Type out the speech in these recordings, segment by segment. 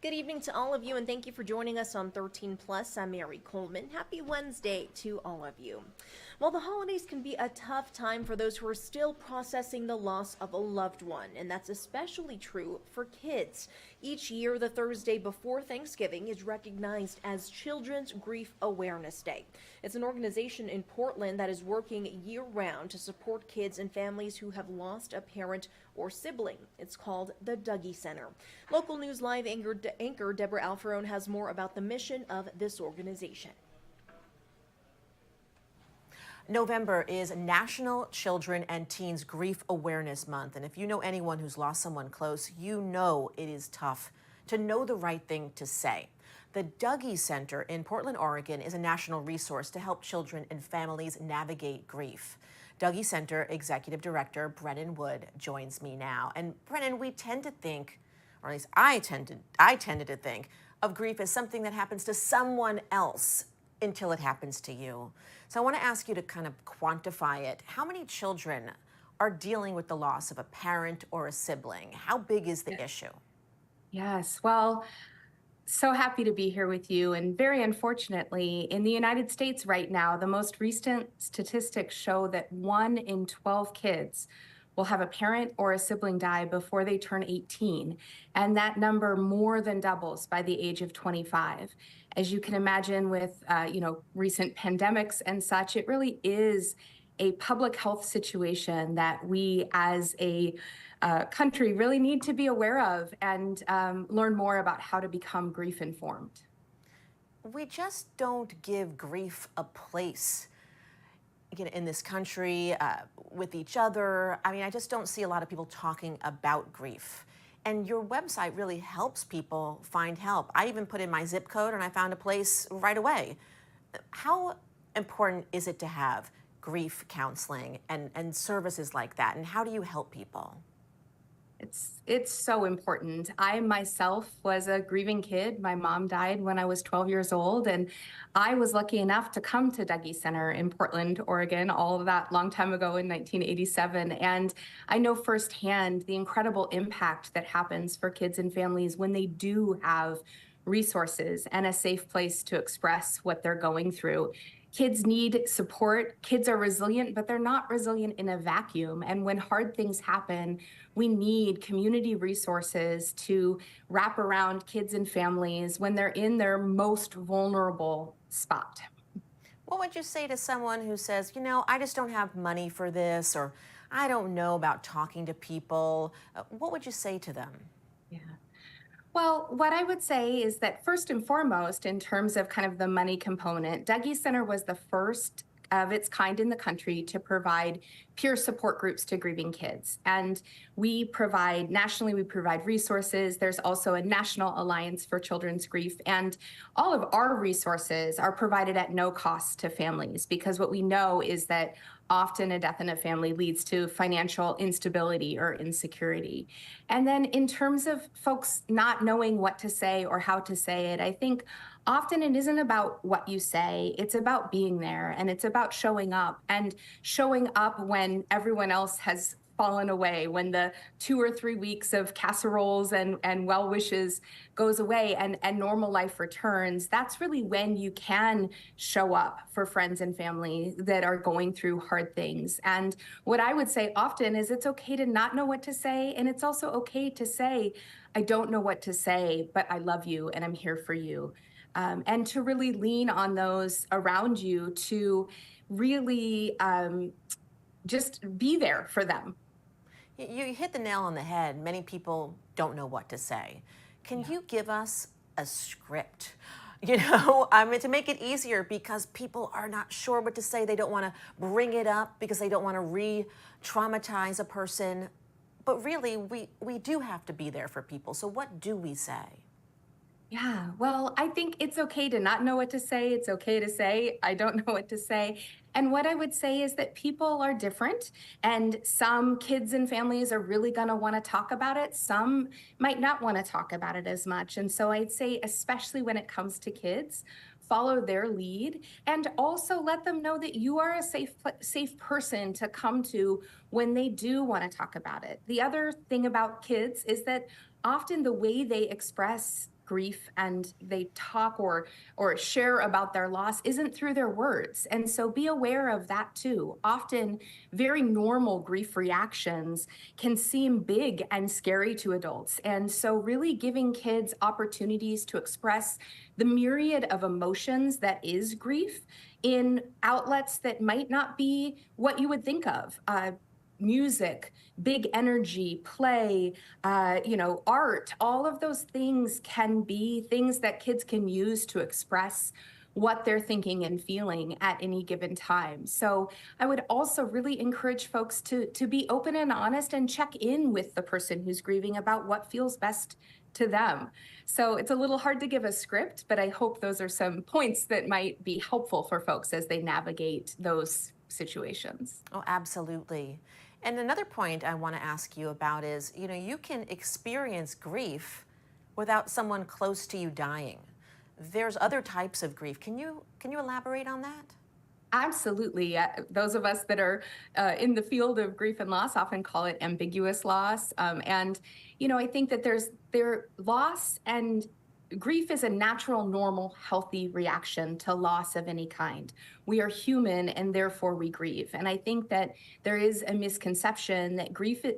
Good evening to all of you, and thank you for joining us on 13 Plus. I'm Mary Coleman. Happy Wednesday to all of you. Well, the holidays can be a tough time for those who are still processing the loss of a loved one, and that's especially true for kids. Each year, the Thursday before Thanksgiving is recognized as Children's Grief Awareness Day. It's an organization in Portland that is working year-round to support kids and families who have lost a parent or sibling. It's called the Dougie Center. Local News Live anchor Deborah Alferone has more about the mission of this organization. November is National Children and Teens Grief Awareness Month, and if you know anyone who's lost someone close, you know it is tough to know the right thing to say. The Dougie Center in Portland, Oregon is a national resource to help children and families navigate grief. Dougie Center Executive Director Brennan Wood joins me now. And Brennan, we tend to think, or at least I tended to think, of grief as something that happens to someone else until it happens to you. So I want to ask you to kind of quantify it. How many children are dealing with the loss of a parent or a sibling? How big is the issue? Yes, well, so happy to be here with you. And very unfortunately, in the United States right now, the most recent statistics show that 1 in 12 kids will have a parent or a sibling die before they turn 18. And that number more than doubles by the age of 25. As you can imagine with, recent pandemics and such, it really is a public health situation that we as a country really need to be aware of and learn more about how to become grief informed. We just don't give grief a place in this country, with each other. I mean, I just don't see a lot of people talking about grief. And your website really helps people find help. I even put in my zip code and I found a place right away. How important is it to have grief counseling and services like that? And how do you help people? It's so important. I myself was a grieving kid. My mom died when I was 12 years old, and I was lucky enough to come to Dougie Center in Portland, Oregon, all of that long time ago in 1987. And I know firsthand the incredible impact that happens for kids and families when they do have resources and a safe place to express what they're going through. Kids need support. Kids are resilient, but they're not resilient in a vacuum. And when hard things happen, we need community resources to wrap around kids and families when they're in their most vulnerable spot. What would you say to someone who says, I just don't have money for this, or I don't know about talking to people? What would you say to them? Yeah. Well, what I would say is that first and foremost, in terms of kind of the money component, Dougie Center was the first of its kind in the country to provide peer support groups to grieving kids. And nationally, we provide resources. There's also a National Alliance for Children's Grief. And all of our resources are provided at no cost to families, because what we know is that often a death in a family leads to financial instability or insecurity. And then in terms of folks not knowing what to say or how to say it, I think often it isn't about what you say, it's about being there, and it's about showing up, and showing up when everyone else has fallen away, when the 2 or 3 weeks of casseroles and well wishes goes away and normal life returns. That's really when you can show up for friends and family that are going through hard things. And what I would say often is it's okay to not know what to say, and it's also okay to say, I don't know what to say, but I love you and I'm here for you. And to really lean on those around you to really just be there for them. You hit the nail on the head. Many people don't know what to say. Can you give us a script? To make it easier, because people are not sure what to say. They don't want to bring it up because they don't want to re-traumatize a person. But really, we do have to be there for people. So what do we say? Yeah, well, I think it's okay to not know what to say. It's okay to say, I don't know what to say. And what I would say is that people are different, and some kids and families are really going to want to talk about it. Some might not want to talk about it as much. And so I'd say, especially when it comes to kids, follow their lead, and also let them know that you are a safe person to come to when they do want to talk about it. The other thing about kids is that often the way they express grief and they talk or share about their loss isn't through their words. And so be aware of that too. Often very normal grief reactions can seem big and scary to adults. And so really giving kids opportunities to express the myriad of emotions that is grief in outlets that might not be what you would think of. Music, big energy, play, art, all of those things can be things that kids can use to express what they're thinking and feeling at any given time. So I would also really encourage folks to be open and honest and check in with the person who's grieving about what feels best to them. So it's a little hard to give a script, but I hope those are some points that might be helpful for folks as they navigate those situations. Oh, absolutely. And another point I want to ask you about is, you can experience grief without someone close to you dying. There's other types of grief. Can you elaborate on that? Absolutely. Those of us that are in the field of grief and loss often call it ambiguous loss. I think that their loss and grief is a natural, normal, healthy reaction to loss of any kind. We are human and therefore we grieve. And I think that there is a misconception that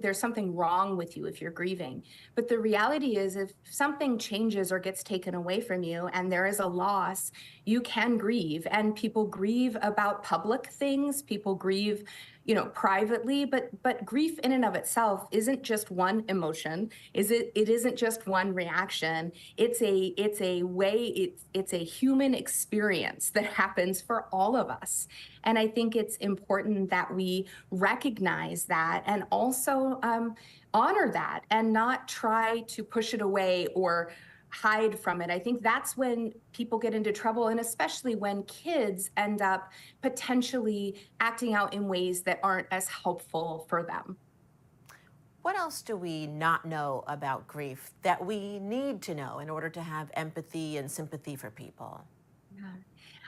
there's something wrong with you if you're grieving. But the reality is, if something changes or gets taken away from you and there is a loss, you can grieve. And people grieve about public things, people grieve privately, but grief in and of itself isn't just one emotion. It isn't just one reaction. It's a human experience that happens for all of us. And I think it's important that we recognize that and also honor that and not try to push it away or hide from it. I think that's when people get into trouble, and especially when kids end up potentially acting out in ways that aren't as helpful for them. What else do we not know about grief that we need to know in order to have empathy and sympathy for people? Yeah.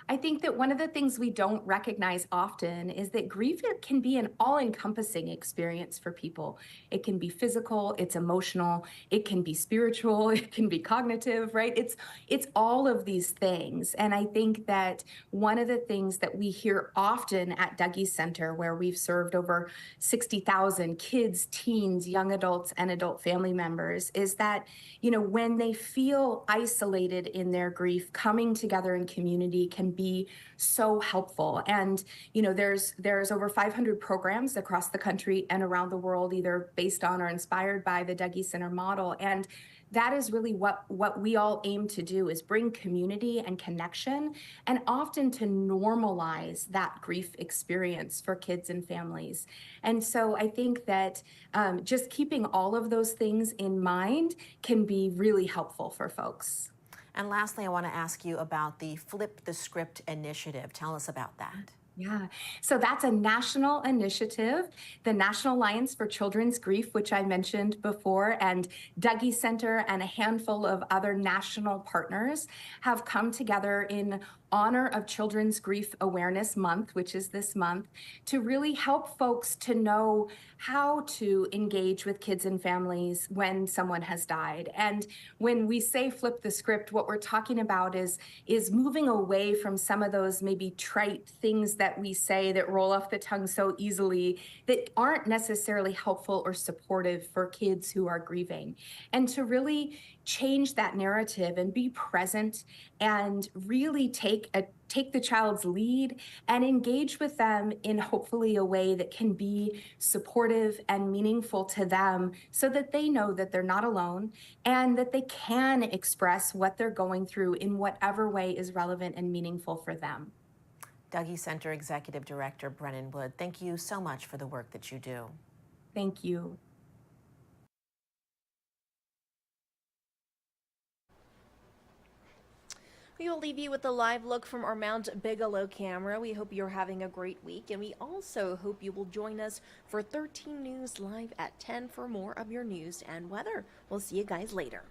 I think that one of the things we don't recognize often is that grief can be an all-encompassing experience for people. It can be physical, it's emotional, it can be spiritual, it can be cognitive, right? It's all of these things. And I think that one of the things that we hear often at Dougie Center, where we've served over 60,000 kids, teens, young adults, and adult family members, is that, when they feel isolated in their grief, coming together in community can be so helpful. And there's over 500 programs across the country and around the world, either based on or inspired by the Dougie Center model. And that is really what we all aim to do, is bring community and connection, and often to normalize that grief experience for kids and families. And so I think that just keeping all of those things in mind can be really helpful for folks. And lastly, I want to ask you about the Flip the Script initiative. Tell us about that. Yeah, so that's a national initiative, the National Alliance for Children's Grief, which I mentioned before, and Dougie Center and a handful of other national partners have come together in honor of Children's Grief Awareness Month, which is this month, to really help folks to know how to engage with kids and families when someone has died. And when we say flip the script, what we're talking about is moving away from some of those maybe trite things that we say that roll off the tongue so easily that aren't necessarily helpful or supportive for kids who are grieving, and to really change that narrative and be present and really take the child's lead and engage with them in hopefully a way that can be supportive and meaningful to them, so that they know that they're not alone and that they can express what they're going through in whatever way is relevant and meaningful for them. Dougie Center Executive Director Brennan Wood, thank you so much for the work that you do. Thank you. We will leave you with a live look from our Mount Bigelow camera. We hope you're having a great week, and we also hope you will join us for 13 News Live at 10 for more of your news and weather. We'll see you guys later.